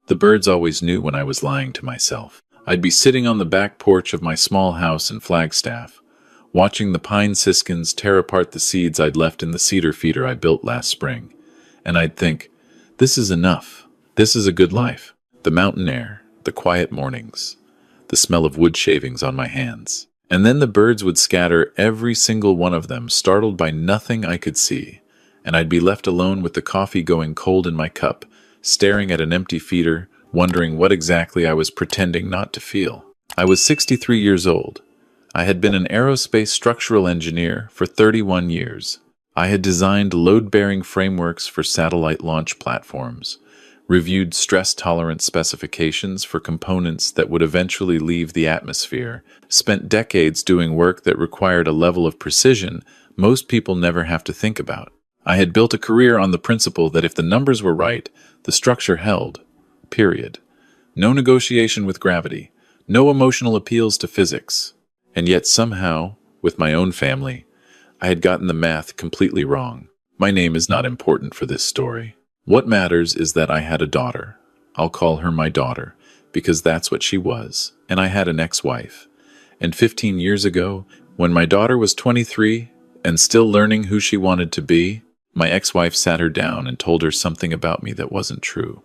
The birds always knew when I was lying to myself. I'd be sitting on the back porch of my small house in Flagstaff, watching the pine siskins tear apart the seeds I'd left in the cedar feeder I built last spring. And I'd think, this is enough. This is a good life. The mountain air, the quiet mornings, the smell of wood shavings on my hands. And then the birds would scatter, every single one of them, startled by nothing I could see. And I'd be left alone with the coffee going cold in my cup, staring at an empty feeder, wondering what exactly I was pretending not to feel. I was 63 years old. I had been an aerospace structural engineer for 31 years. I had designed load-bearing frameworks for satellite launch platforms, reviewed stress-tolerant specifications for components that would eventually leave the atmosphere, spent decades doing work that required a level of precision most people never have to think about. I had built a career on the principle that if the numbers were right, the structure held. Period. No negotiation with gravity, no emotional appeals to physics. And yet somehow, with my own family, I had gotten the math completely wrong. My name is not important for this story. What matters is that I had a daughter. I'll call her my daughter, because that's what she was. And I had an ex-wife. And 15 years ago, when my daughter was 23 and still learning who she wanted to be, my ex-wife sat her down and told her something about me that wasn't true.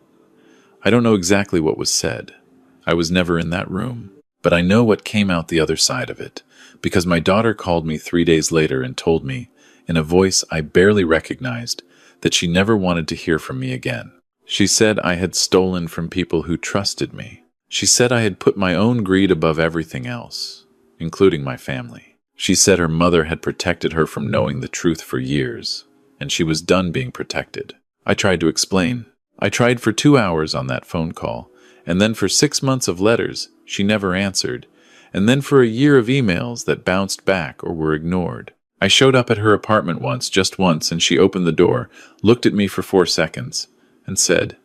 I don't know exactly what was said. I was never in that room. But I know what came out the other side of it, because my daughter called me 3 days later and told me, in a voice I barely recognized, that she never wanted to hear from me again. She said I had stolen from people who trusted me. She said I had put my own greed above everything else, including my family. She said her mother had protected her from knowing the truth for years, and she was done being protected. I tried to explain. I tried for 2 hours on that phone call, and then for 6 months of letters she never answered, and then for a year of emails that bounced back or were ignored. I showed up at her apartment just once, and she opened the door, looked at me for 4 seconds, and said,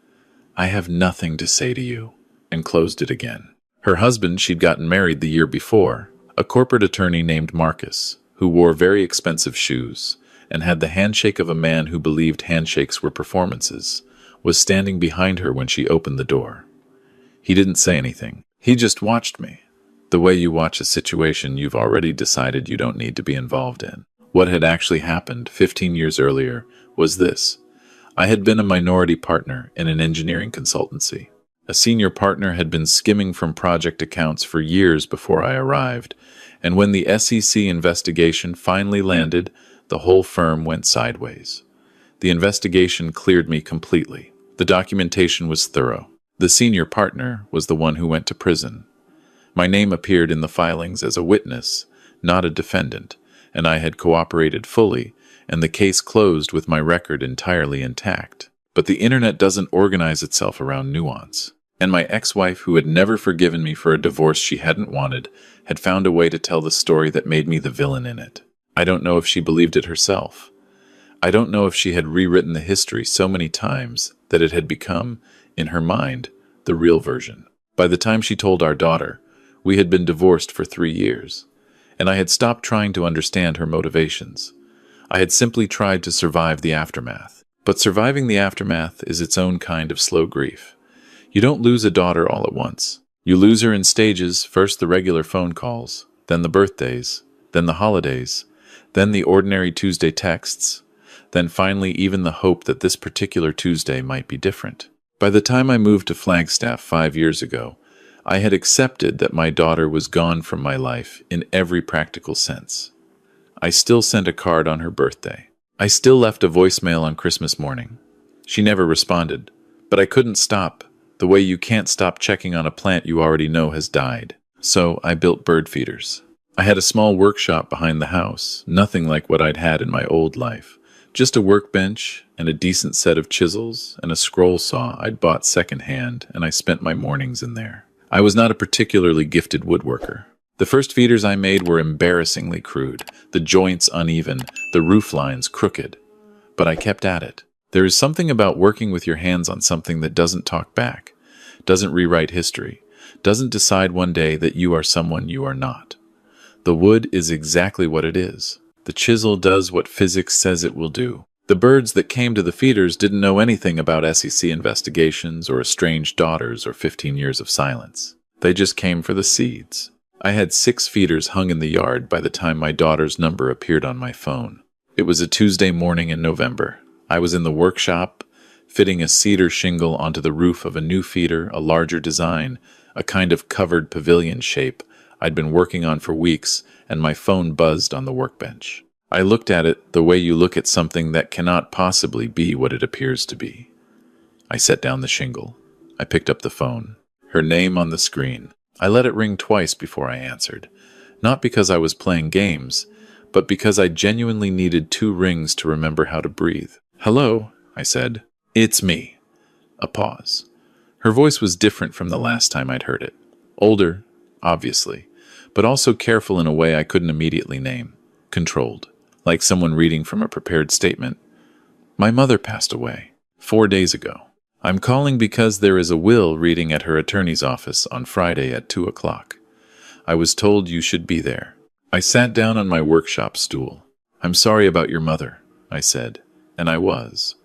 "I have nothing to say to you," and closed it again. Her husband, she'd gotten married the year before, a corporate attorney named Marcus, who wore very expensive shoes and had the handshake of a man who believed handshakes were performances, was standing behind her when she opened the door. He didn't say anything. He just watched me, the way you watch a situation you've already decided you don't need to be involved in. What had actually happened 15 years earlier was this. I had been a minority partner in an engineering consultancy. A senior partner had been skimming from project accounts for years before I arrived, and when the SEC investigation finally landed, the whole firm went sideways. The investigation cleared me completely. The documentation was thorough. The senior partner was the one who went to prison. My name appeared in the filings as a witness, not a defendant, and I had cooperated fully, and the case closed with my record entirely intact. But the internet doesn't organize itself around nuance. And my ex-wife, who had never forgiven me for a divorce she hadn't wanted, had found a way to tell the story that made me the villain in it. I don't know if she believed it herself. I don't know if she had rewritten the history so many times that it had become, in her mind, the real version. By the time she told our daughter, we had been divorced for 3 years, and I had stopped trying to understand her motivations. I had simply tried to survive the aftermath. But surviving the aftermath is its own kind of slow grief. You don't lose a daughter all at once. You lose her in stages, first the regular phone calls, then the birthdays, then the holidays, then the ordinary Tuesday texts, then finally even the hope that this particular Tuesday might be different. By the time I moved to Flagstaff 5 years ago, I had accepted that my daughter was gone from my life in every practical sense. I still sent a card on her birthday. I still left a voicemail on Christmas morning. She never responded, but I couldn't stop, the way you can't stop checking on a plant you already know has died. So I built bird feeders. I had a small workshop behind the house, nothing like what I'd had in my old life. Just a workbench and a decent set of chisels and a scroll saw I'd bought secondhand, and I spent my mornings in there. I was not a particularly gifted woodworker. The first feeders I made were embarrassingly crude, the joints uneven, the roof lines crooked. But I kept at it. There is something about working with your hands on something that doesn't talk back, doesn't rewrite history, doesn't decide one day that you are someone you are not. The wood is exactly what it is. The chisel does what physics says it will do. The birds that came to the feeders didn't know anything about SEC investigations or estranged daughters or 15 years of silence. They just came for the seeds. I had 6 feeders hung in the yard by the time my daughter's number appeared on my phone. It was a Tuesday morning in November. I was in the workshop, fitting a cedar shingle onto the roof of a new feeder, a larger design, a kind of covered pavilion shape I'd been working on for weeks, and my phone buzzed on the workbench. I looked at it the way you look at something that cannot possibly be what it appears to be. I set down the shingle. I picked up the phone. Her name on the screen. I let it ring twice before I answered. Not because I was playing games, but because I genuinely needed 2 rings to remember how to breathe. "Hello," I said. "It's me." A pause. Her voice was different from the last time I'd heard it. Older, obviously, but also careful in a way I couldn't immediately name. Controlled, like someone reading from a prepared statement. "My mother passed away 4 days ago. I'm calling because there is a will reading at her attorney's office on Friday at 2 o'clock. I was told you should be there." I sat down on my workshop stool. "I'm sorry about your mother," I said, and I was.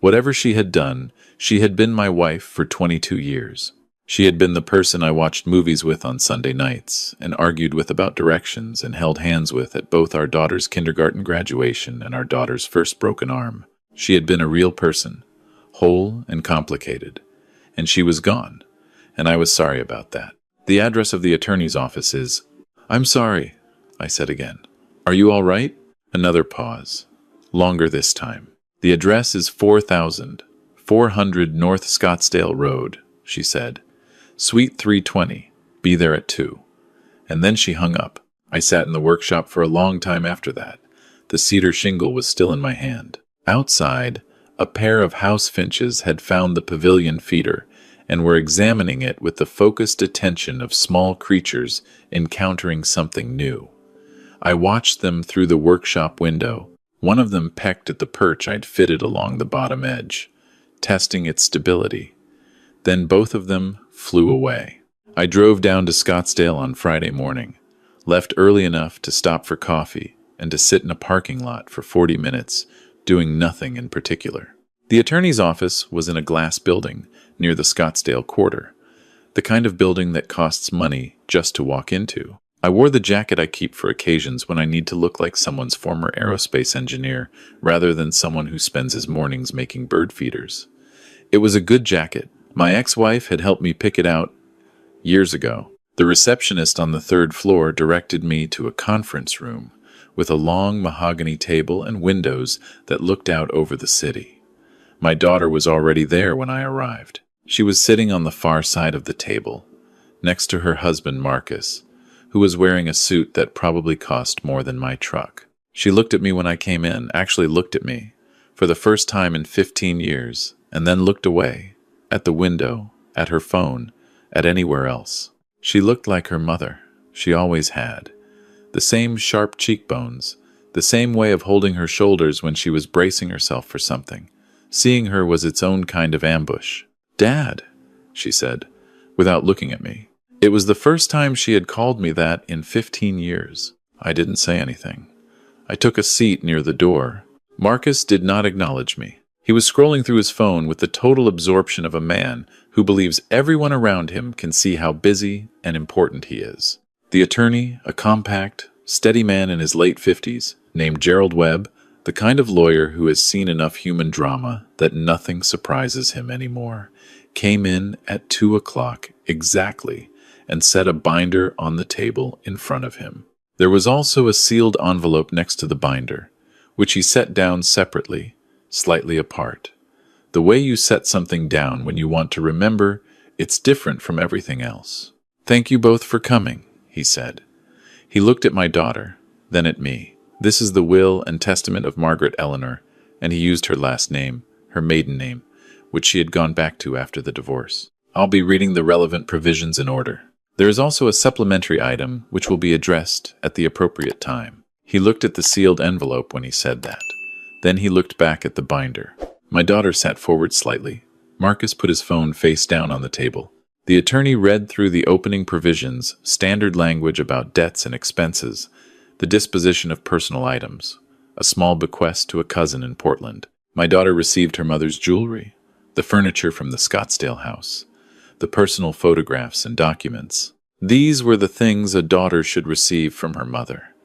Whatever she had done, she had been my wife for 22 years. She had been the person I watched movies with on Sunday nights, and argued with about directions, and held hands with at both our daughter's kindergarten graduation and our daughter's first broken arm. She had been a real person, whole and complicated, and she was gone, and I was sorry about that. "The address of the attorney's office is—" "I'm sorry," I said again. "Are you all right?" Another pause. Longer this time. "The address is 4400 North Scottsdale Road," she said. "Suite 320. Be there at 2. And then she hung up. I sat in the workshop for a long time after that. The cedar shingle was still in my hand. Outside, a pair of house finches had found the pavilion feeder and were examining it with the focused attention of small creatures encountering something new. I watched them through the workshop window. One of them pecked at the perch I'd fitted along the bottom edge, testing its stability. Then both of them flew away. I drove down to Scottsdale on Friday morning, left early enough to stop for coffee and to sit in a parking lot for 40 minutes, doing nothing in particular. The attorney's office was in a glass building near the Scottsdale Quarter, the kind of building that costs money just to walk into. I wore the jacket I keep for occasions when I need to look like someone's former aerospace engineer rather than someone who spends his mornings making bird feeders. It was a good jacket. My ex-wife had helped me pick it out years ago. The receptionist on the 3rd floor directed me to a conference room with a long mahogany table and windows that looked out over the city. My daughter was already there when I arrived. She was sitting on the far side of the table, next to her husband Marcus, who was wearing a suit that probably cost more than my truck. She looked at me when I came in, actually looked at me, for the first time in 15 years, and then looked away, at the window, at her phone, at anywhere else. She looked like her mother. She always had. The same sharp cheekbones, the same way of holding her shoulders when she was bracing herself for something. Seeing her was its own kind of ambush. "Dad," she said, without looking at me. It was the first time she had called me that in 15 years. I didn't say anything. I took a seat near the door. Marcus did not acknowledge me. He was scrolling through his phone with the total absorption of a man who believes everyone around him can see how busy and important he is. The attorney, a compact, steady man in his late 50s, named Gerald Webb, the kind of lawyer who has seen enough human drama that nothing surprises him anymore, came in at 2 o'clock exactly and set a binder on the table in front of him. There was also a sealed envelope next to the binder, which he set down separately, slightly apart. The way you set something down when you want to remember, it's different from everything else. "Thank you both for coming," he said. He looked at my daughter, then at me. "This is the will and testament of Margaret Eleanor," and he used her last name, her maiden name, which she had gone back to after the divorce. "I'll be reading the relevant provisions in order. There is also a supplementary item which will be addressed at the appropriate time." He looked at the sealed envelope when he said that. Then he looked back at the binder. My daughter sat forward slightly. Marcus put his phone face down on the table. The attorney read through the opening provisions, standard language about debts and expenses, the disposition of personal items. a small bequest to a cousin in Portland. My daughter received her mother's jewelry, the furniture from the Scottsdale house, the personal photographs and documents. These were the things a daughter should receive from her mother,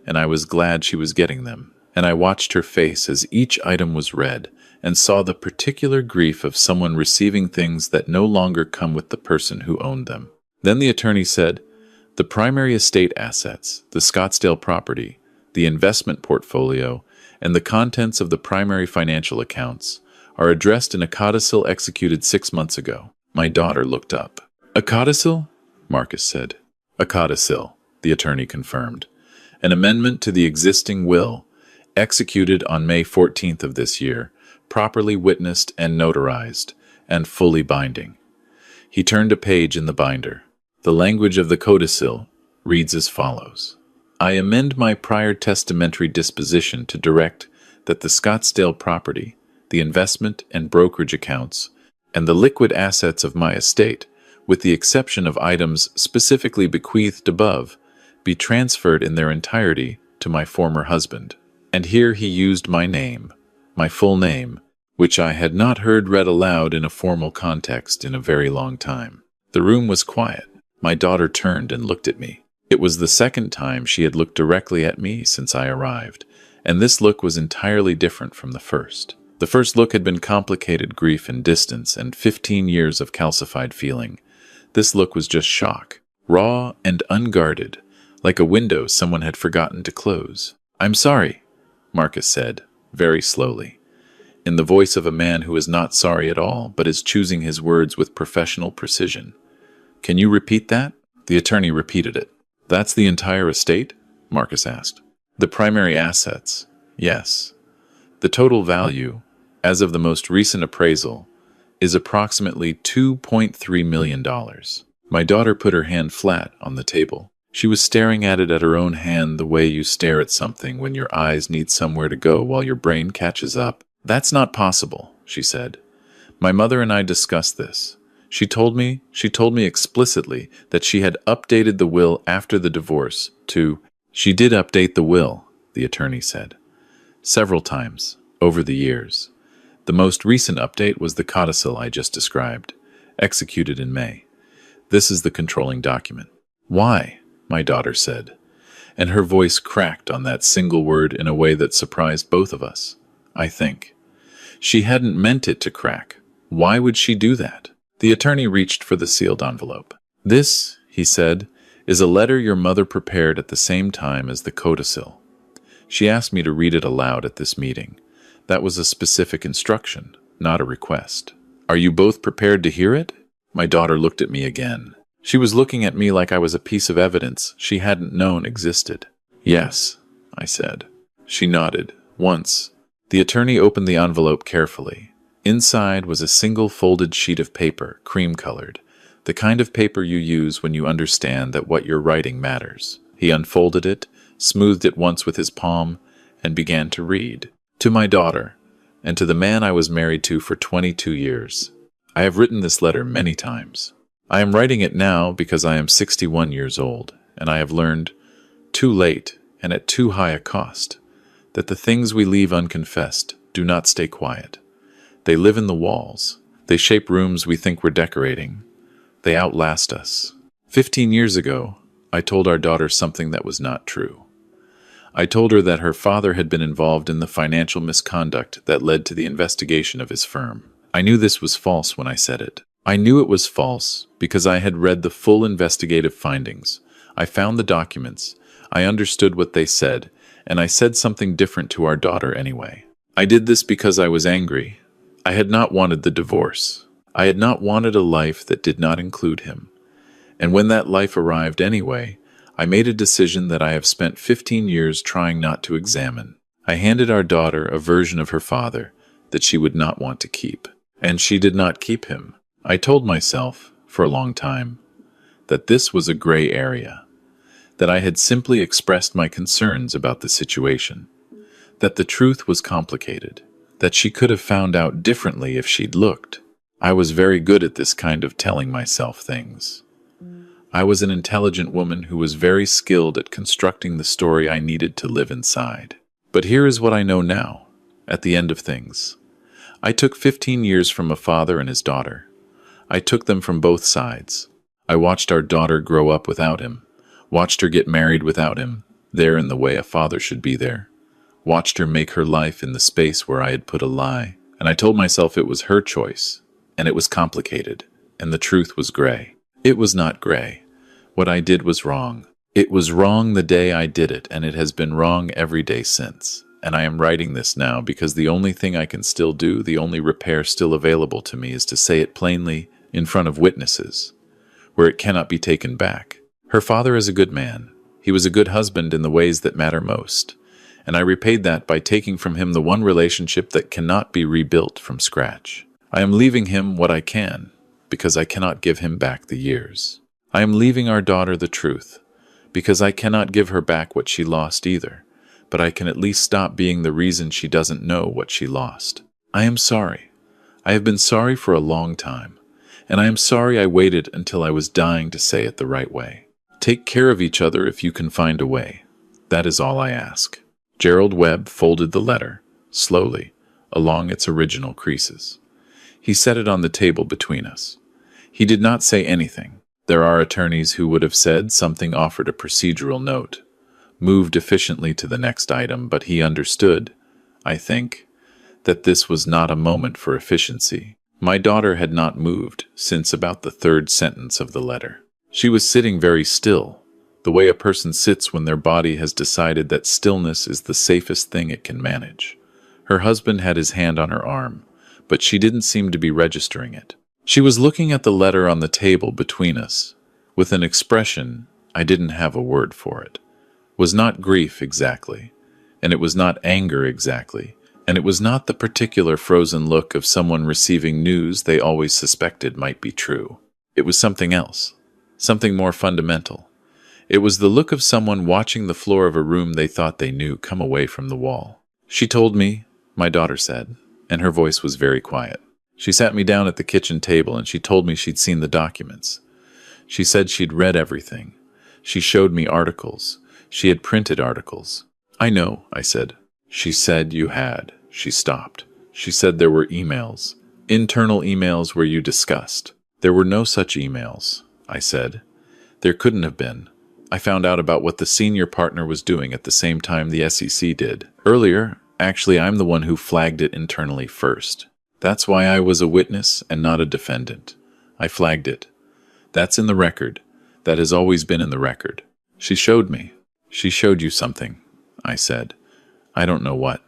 and I was glad she was getting them. And I watched her face as each item was read, and saw the particular grief of someone receiving things that no longer come with the person who owned them. Then the attorney said, "The primary estate assets, the Scottsdale property, the investment portfolio, and the contents of the primary financial accounts are addressed in a codicil executed 6 months ago." My daughter looked up. "A codicil?" Marcus said. "A codicil," the attorney confirmed. "An amendment to the existing will, executed on May 14th of this year, properly witnessed and notarized, and fully binding." He turned a page in the binder. The language of the codicil reads as follows: "I amend my prior testamentary disposition to direct that the Scottsdale property, the investment and brokerage accounts, and the liquid assets of my estate, with the exception of items specifically bequeathed above, be transferred in their entirety to my former husband." And here he used my name, my full name, which I had not heard read aloud in a formal context in a very long time. The room was quiet. My daughter turned and looked at me. It was the second time she had looked directly at me since I arrived, and this look was entirely different from the first. The first look had been complicated grief and distance and 15 years of calcified feeling. This look was just shock, raw and unguarded, like a window someone had forgotten to close. "I'm sorry," Marcus said, very slowly, in the voice of a man who is not sorry at all, but is choosing his words with professional precision. "Can you repeat that?" The attorney repeated it. "That's the entire estate?" Marcus asked. "The primary assets, yes. The total value, as of the most recent appraisal, is approximately $2.3 million. My daughter put her hand flat on the table. She was staring at it at her own hand the way you stare at something when your eyes need somewhere to go while your brain catches up. "That's not possible," she said. "My mother and I discussed this. She told me explicitly that she had updated the will after the divorce to—" "She did update the will," the attorney said, "several times over the years. The most recent update was the codicil I just described, executed in May. This is the controlling document." "Why?" my daughter said, and her voice cracked on that single word in a way that surprised both of us, I think. She hadn't meant it to crack. Why would she do that? The attorney reached for the sealed envelope. "This," he said, "is a letter your mother prepared at the same time as the codicil. She asked me to read it aloud at this meeting. That was a specific instruction, not a request. Are you both prepared to hear it?" My daughter looked at me again. She was looking at me like I was a piece of evidence she hadn't known existed. "Yes," I said. She nodded, once. The attorney opened the envelope carefully. Inside was a single folded sheet of paper, cream-colored, the kind of paper you use when you understand that what you're writing matters. He unfolded it, smoothed it once with his palm, and began to read. "To my daughter, and to the man I was married to for 22 years. I have written this letter many times. I am writing it now because I am 61 years old, and I have learned, too late and at too high a cost, that the things we leave unconfessed do not stay quiet. They live in the walls. They shape rooms we think we're decorating. They outlast us. 15 years ago, I told our daughter something that was not true. I told her that her father had been involved in the financial misconduct that led to the investigation of his firm. I knew this was false when I said it. I knew it was false because I had read the full investigative findings. I found the documents. I understood what they said, and I said something different to our daughter anyway. I did this because I was angry. I had not wanted the divorce. I had not wanted a life that did not include him. And when that life arrived anyway, I made a decision that I have spent 15 years trying not to examine. I handed our daughter a version of her father that she would not want to keep. And she did not keep him. I told myself, for a long time, that this was a gray area, that I had simply expressed my concerns about the situation, that the truth was complicated, that she could have found out differently if she'd looked. I was very good at this kind of telling myself things. I was an intelligent woman who was very skilled at constructing the story I needed to live inside. But here is what I know now, at the end of things. I took 15 years from a father and his daughter. I took them from both sides. I watched our daughter grow up without him, watched her get married without him, there in the way a father should be there, watched her make her life in the space where I had put a lie, and I told myself it was her choice, and it was complicated, and the truth was gray. It was not gray. What I did was wrong. It was wrong the day I did it, and it has been wrong every day since. And I am writing this now because the only thing I can still do, the only repair still available to me, is to say it plainly in front of witnesses, where it cannot be taken back. Her father is a good man. He was a good husband in the ways that matter most. And I repaid that by taking from him the one relationship that cannot be rebuilt from scratch. I am leaving him what I can, because I cannot give him back the years. I am leaving our daughter the truth, because I cannot give her back what she lost either, but I can at least stop being the reason she doesn't know what she lost. I am sorry. I have been sorry for a long time, and I am sorry I waited until I was dying to say it the right way. Take care of each other if you can find a way. That is all I ask. Gerald Webb folded the letter, slowly, along its original creases. He set it on the table between us. He did not say anything. There are attorneys who would have said something, offered a procedural note, moved efficiently to the next item, but he understood, I think, that this was not a moment for efficiency. My daughter had not moved since about the third sentence of the letter. She was sitting very still, the way a person sits when their body has decided that stillness is the safest thing it can manage. Her husband had his hand on her arm, but she didn't seem to be registering it. She was looking at the letter on the table between us, with an expression, I didn't have a word for it. Was not grief exactly, and it was not anger exactly, and it was not the particular frozen look of someone receiving news they always suspected might be true. It was something else, something more fundamental. It was the look of someone watching the floor of a room they thought they knew come away from the wall. She told me, my daughter said, and her voice was very quiet. She sat me down at the kitchen table and she told me she'd seen the documents. She said she'd read everything. She showed me articles. She had printed articles. I know, I said. She said you had. She stopped. She said there were emails. Internal emails where you discussed. There were no such emails, I said. There couldn't have been. I found out about what the senior partner was doing at the same time the SEC did. Earlier, actually, I'm the one who flagged it internally first. That's why I was a witness and not a defendant. I flagged it. That's in the record. That has always been in the record. She showed me. She showed you something, I said. I don't know what.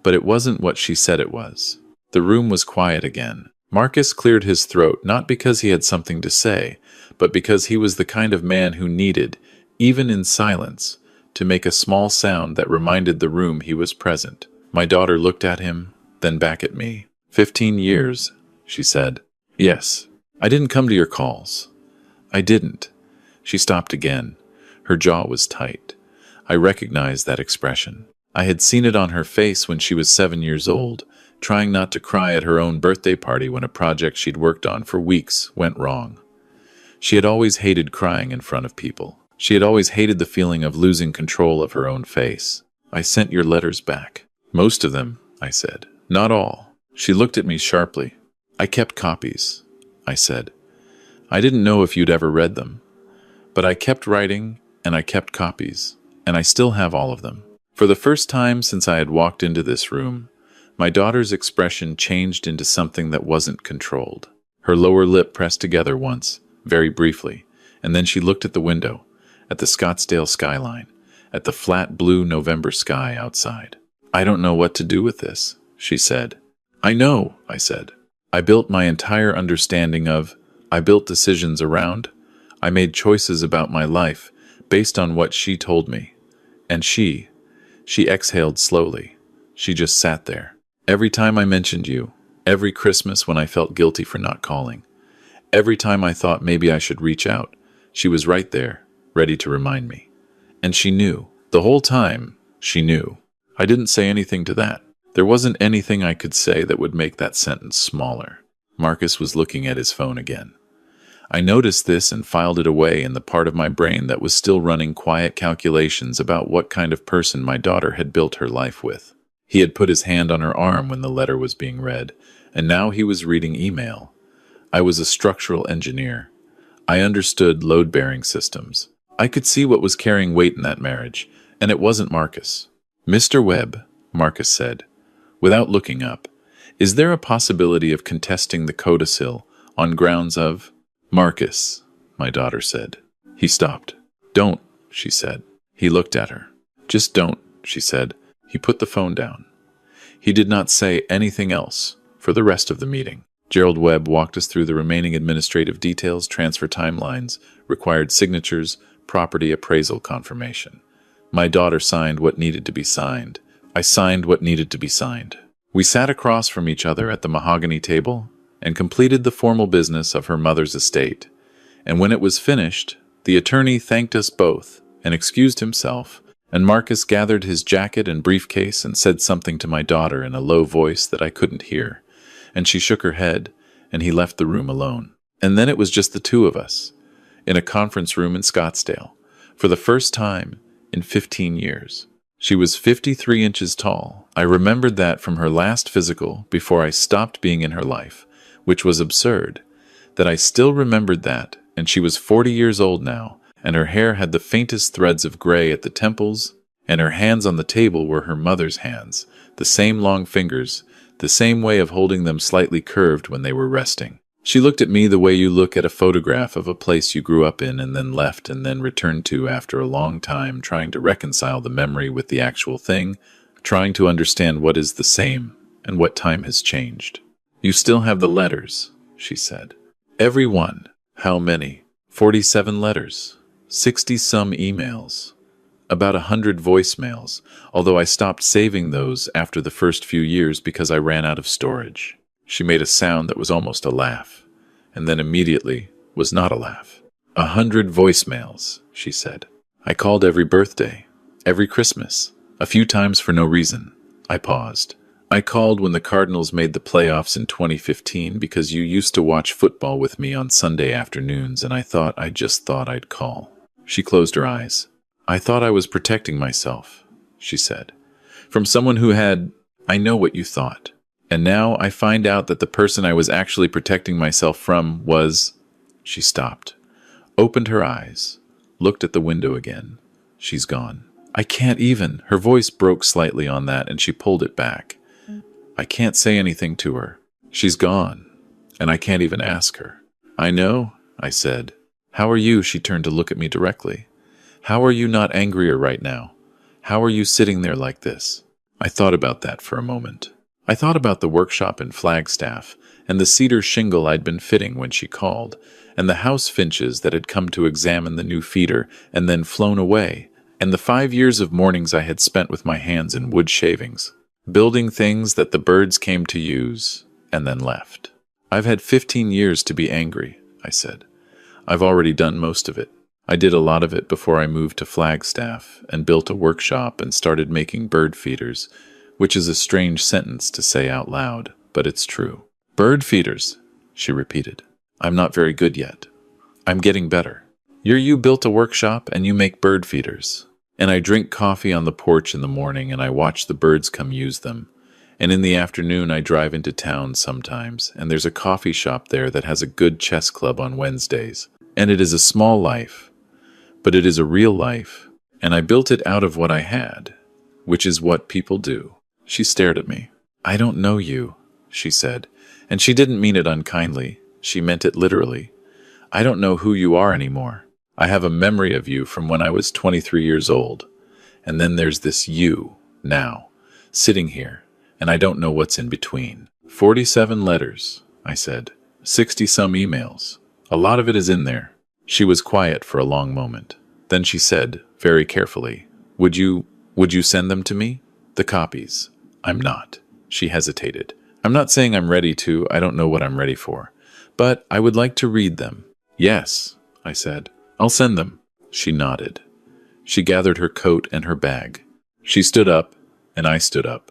But it wasn't what she said it was. The room was quiet again. Marcus cleared his throat, not because he had something to say, but because he was the kind of man who needed, even in silence, to make a small sound that reminded the room he was present. My daughter looked at him, then back at me. 15 years, she said. Yes. I didn't come to your calls. I didn't. She stopped again. Her jaw was tight. I recognized that expression. I had seen it on her face when she was 7 years old, trying not to cry at her own birthday party when a project she'd worked on for weeks went wrong. She had always hated crying in front of people. She had always hated the feeling of losing control of her own face. I sent your letters back. Most of them, I said. Not all. She looked at me sharply. I kept copies, I said. I didn't know if you'd ever read them. But I kept writing, and I kept copies, and I still have all of them. For the first time since I had walked into this room, my daughter's expression changed into something that wasn't controlled. Her lower lip pressed together once, very briefly, and then she looked at the window, at the Scottsdale skyline, at the flat blue November sky outside. I don't know what to do with this, she said. I know, I said. I built my entire understanding I built decisions around, I made choices about my life based on what she told me. And she exhaled slowly. She just sat there. Every time I mentioned you, every Christmas when I felt guilty for not calling, every time I thought maybe I should reach out, she was right there, ready to remind me. And she knew. The whole time, she knew. I didn't say anything to that. There wasn't anything I could say that would make that sentence smaller. Marcus was looking at his phone again. I noticed this and filed it away in the part of my brain that was still running quiet calculations about what kind of person my daughter had built her life with. He had put his hand on her arm when the letter was being read, and now he was reading email. I was a structural engineer. I understood load-bearing systems. I could see what was carrying weight in that marriage, and it wasn't Marcus. "Mr. Webb," Marcus said, without looking up, "is there a possibility of contesting the codicil on grounds of—" "Marcus," my daughter said. He stopped. "Don't," she said. He looked at her. "Just don't," she said. He put the phone down. He did not say anything else for the rest of the meeting. Gerald Webb walked us through the remaining administrative details, transfer timelines, required signatures, property appraisal confirmation. My daughter signed what needed to be signed. I signed what needed to be signed. We sat across from each other at the mahogany table and completed the formal business of her mother's estate. And when it was finished, the attorney thanked us both and excused himself, and Marcus gathered his jacket and briefcase and said something to my daughter in a low voice that I couldn't hear, and she shook her head, and he left the room alone. And then it was just the two of us, in a conference room in Scottsdale, for the first time in 15 years. She was 53 inches tall. I remembered that from her last physical before I stopped being in her life, which was absurd, that I still remembered that, and she was 40 years old now, and her hair had the faintest threads of gray at the temples, and her hands on the table were her mother's hands, the same long fingers, the same way of holding them slightly curved when they were resting. She looked at me the way you look at a photograph of a place you grew up in and then left and then returned to after a long time, trying to reconcile the memory with the actual thing, trying to understand what is the same and what time has changed. "You still have the letters," she said. "Every one." "How many?" 47 letters, 60-some emails, about 100 voicemails, although I stopped saving those after the first few years because I ran out of storage. She made a sound that was almost a laugh, and then immediately was not a laugh. 100 voicemails, she said. I called every birthday, every Christmas, a few times for no reason. I paused. I called when the Cardinals made the playoffs in 2015 because you used to watch football with me on Sunday afternoons, and I just thought I'd call. She closed her eyes. I thought I was protecting myself, she said. From someone who had, I know what you thought. And now I find out that the person I was actually protecting myself from was... She stopped, opened her eyes, looked at the window again. She's gone. I can't even. Her voice broke slightly on that, and she pulled it back. I can't say anything to her. She's gone, and I can't even ask her. I know, I said. How are you? She turned to look at me directly. How are you not angrier right now? How are you sitting there like this? I thought about that for a moment. I thought about the workshop in Flagstaff, and the cedar shingle I'd been fitting when she called, and the house finches that had come to examine the new feeder and then flown away, and the 5 years of mornings I had spent with my hands in wood shavings, building things that the birds came to use and then left. I've had 15 years to be angry, I said. I've already done most of it. I did a lot of it before I moved to Flagstaff and built a workshop and started making bird feeders, which is a strange sentence to say out loud, but it's true. Bird feeders, she repeated. I'm not very good yet. I'm getting better. You built a workshop and you make bird feeders. And I drink coffee on the porch in the morning and I watch the birds come use them. And in the afternoon I drive into town sometimes, and there's a coffee shop there that has a good chess club on Wednesdays. And it is a small life, but it is a real life, and I built it out of what I had, which is what people do. She stared at me. I don't know you, she said, and she didn't mean it unkindly. She meant it literally. I don't know who you are anymore. I have a memory of you from when I was 23 years old, and then there's this you, now, sitting here, and I don't know what's in between. 47 letters, I said, 60-some emails. A lot of it is in there. She was quiet for a long moment. Then she said, very carefully, Would you send them to me? The copies. I'm not. She hesitated. I'm not saying I'm ready to. I don't know what I'm ready for. But I would like to read them. Yes, I said. I'll send them. She nodded. She gathered her coat and her bag. She stood up, and I stood up.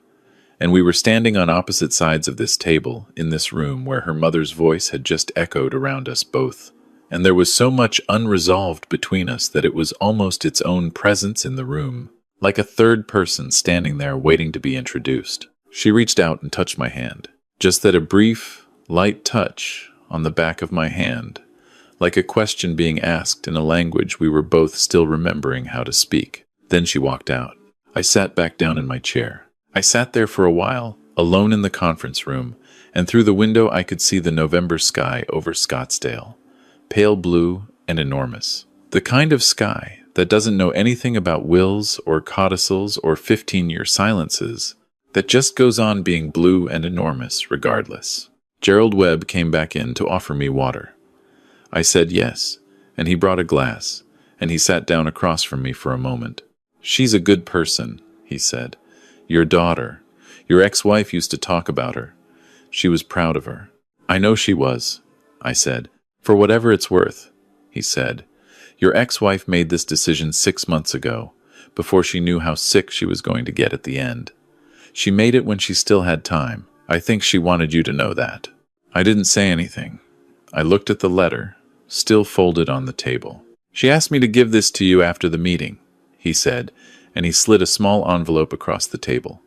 And we were standing on opposite sides of this table in this room where her mother's voice had just echoed around us both. and there was so much unresolved between us that it was almost its own presence in the room, like a third person standing there waiting to be introduced. She reached out and touched my hand. Just that a brief, light touch on the back of my hand, like a question being asked in a language we were both still remembering how to speak. Then she walked out. I sat back down in my chair. I sat there for a while, alone in the conference room, and through the window I could see the November sky over Scottsdale, pale blue and enormous. The kind of sky that doesn't know anything about wills or codicils or 15-year silences, that just goes on being blue and enormous regardless. Gerald Webb came back in to offer me water. I said yes, and he brought a glass, and he sat down across from me for a moment. "She's a good person," he said. "Your daughter. Your ex-wife used to talk about her. She was proud of her." "I know she was," I said. "For whatever it's worth," he said. "Your ex-wife made this decision 6 months ago, before she knew how sick she was going to get at the end. She made it when she still had time. I think she wanted you to know that." I didn't say anything. I looked at the letter, still folded on the table. "She asked me to give this to you after the meeting," he said, and he slid a small envelope across the table.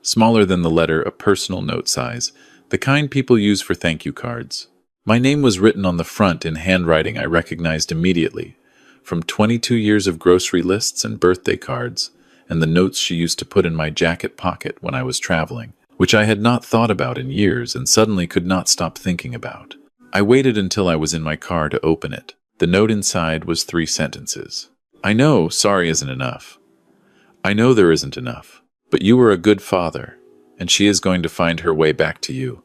Smaller than the letter, a personal note size, the kind people use for thank you cards. My name was written on the front in handwriting I recognized immediately, from 22 years of grocery lists and birthday cards, and the notes she used to put in my jacket pocket when I was traveling, which I had not thought about in years and suddenly could not stop thinking about. I waited until I was in my car to open it. The note inside was 3 sentences. "I know sorry isn't enough. I know there isn't enough. But you were a good father, and she is going to find her way back to you,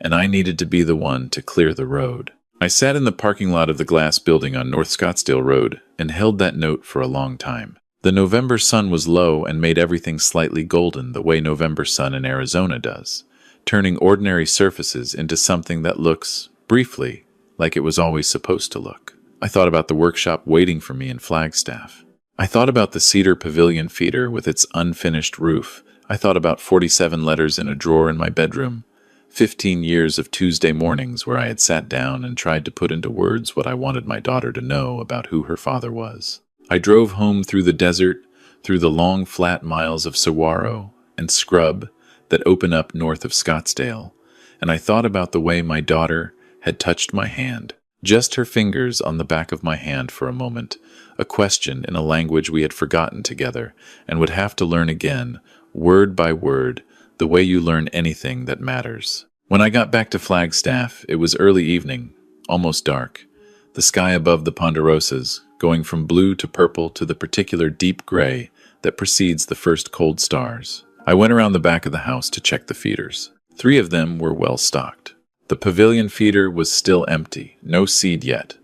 and I needed to be the one to clear the road." I sat in the parking lot of the glass building on North Scottsdale Road and held that note for a long time. The November sun was low and made everything slightly golden the way November sun in Arizona does, turning ordinary surfaces into something that looks, briefly, like it was always supposed to look. I thought about the workshop waiting for me in Flagstaff. I thought about the cedar pavilion feeder with its unfinished roof. I thought about 47 letters in a drawer in my bedroom, 15 years of Tuesday mornings where I had sat down and tried to put into words what I wanted my daughter to know about who her father was. I drove home through the desert, through the long flat miles of saguaro and scrub that open up north of Scottsdale, and I thought about the way my daughter had touched my hand, just her fingers on the back of my hand for a moment, a question in a language we had forgotten together and would have to learn again, word by word, the way you learn anything that matters. When I got back to Flagstaff, it was early evening, almost dark. The sky above the ponderosas, going from blue to purple to the particular deep gray that precedes the first cold stars. I went around the back of the house to check the feeders. 3 of them were well stocked. The pavilion feeder was still empty, no seed yet,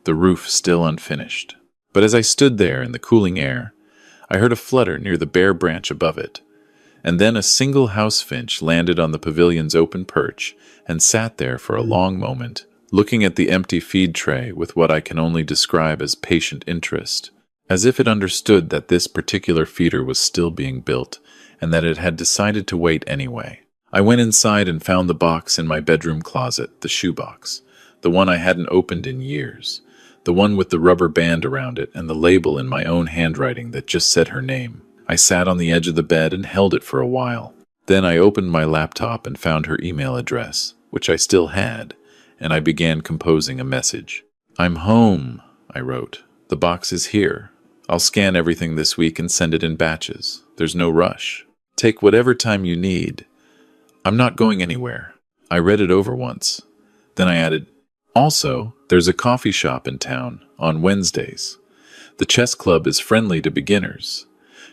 the roof still unfinished. But as I stood there in the cooling air, I heard a flutter near the bare branch above it, and then a single house finch landed on the pavilion's open perch and sat there for a long moment, looking at the empty feed tray with what I can only describe as patient interest, as if it understood that this particular feeder was still being built and that it had decided to wait anyway. I went inside and found the box in my bedroom closet, the shoebox, the one I hadn't opened in years, the one with the rubber band around it and the label in my own handwriting that just said her name. I sat on the edge of the bed and held it for a while. Then I opened my laptop and found her email address, which I still had, and I began composing a message. "I'm home," I wrote. "The box is here. I'll scan everything this week and send it in batches. There's no rush. Take whatever time you need. I'm not going anywhere." I read it over once. Then I added, "Also, there's a coffee shop in town on Wednesdays. The chess club is friendly to beginners,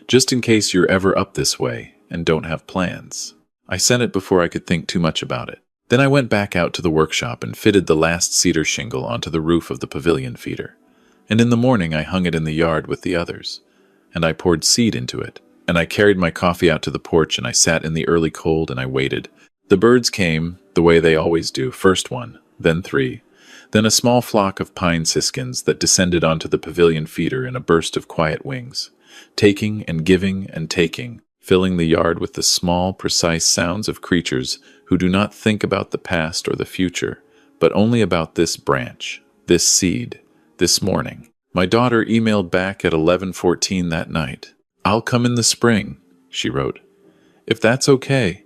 just in case you're ever up this way and don't have plans." I sent it before I could think too much about it. Then I went back out to the workshop and fitted the last cedar shingle onto the roof of the pavilion feeder. And in the morning I hung it in the yard with the others, and I poured seed into it. And I carried my coffee out to the porch and I sat in the early cold and I waited. The birds came, the way they always do, first 1, then 3, then a small flock of pine siskins that descended onto the pavilion feeder in a burst of quiet wings, taking and giving and taking, filling the yard with the small, precise sounds of creatures who do not think about the past or the future, but only about this branch, This seed, this morning. My daughter emailed back at 11:14 that night. "I'll come in the spring," she wrote. "If that's okay.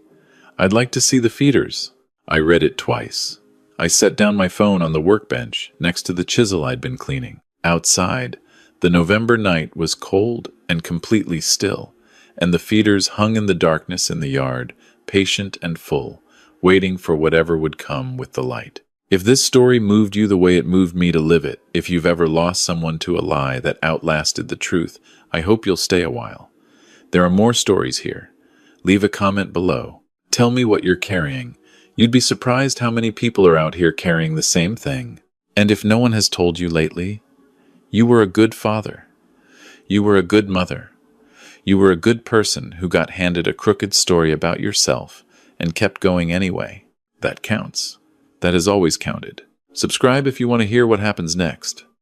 I'd like to see the feeders." I read it twice. I set down my phone on the workbench next to the chisel I'd been cleaning. Outside, the November night was cold and completely still, and the feeders hung in the darkness in the yard, patient and full, waiting for whatever would come with the light. If this story moved you the way it moved me to live it, if you've ever lost someone to a lie that outlasted the truth, I hope you'll stay a while. There are more stories here. Leave a comment below. Tell me what you're carrying. You'd be surprised how many people are out here carrying the same thing. And if no one has told you lately, you were a good father. You were a good mother. You were a good person who got handed a crooked story about yourself and kept going anyway. That counts. That has always counted. Subscribe if you want to hear what happens next.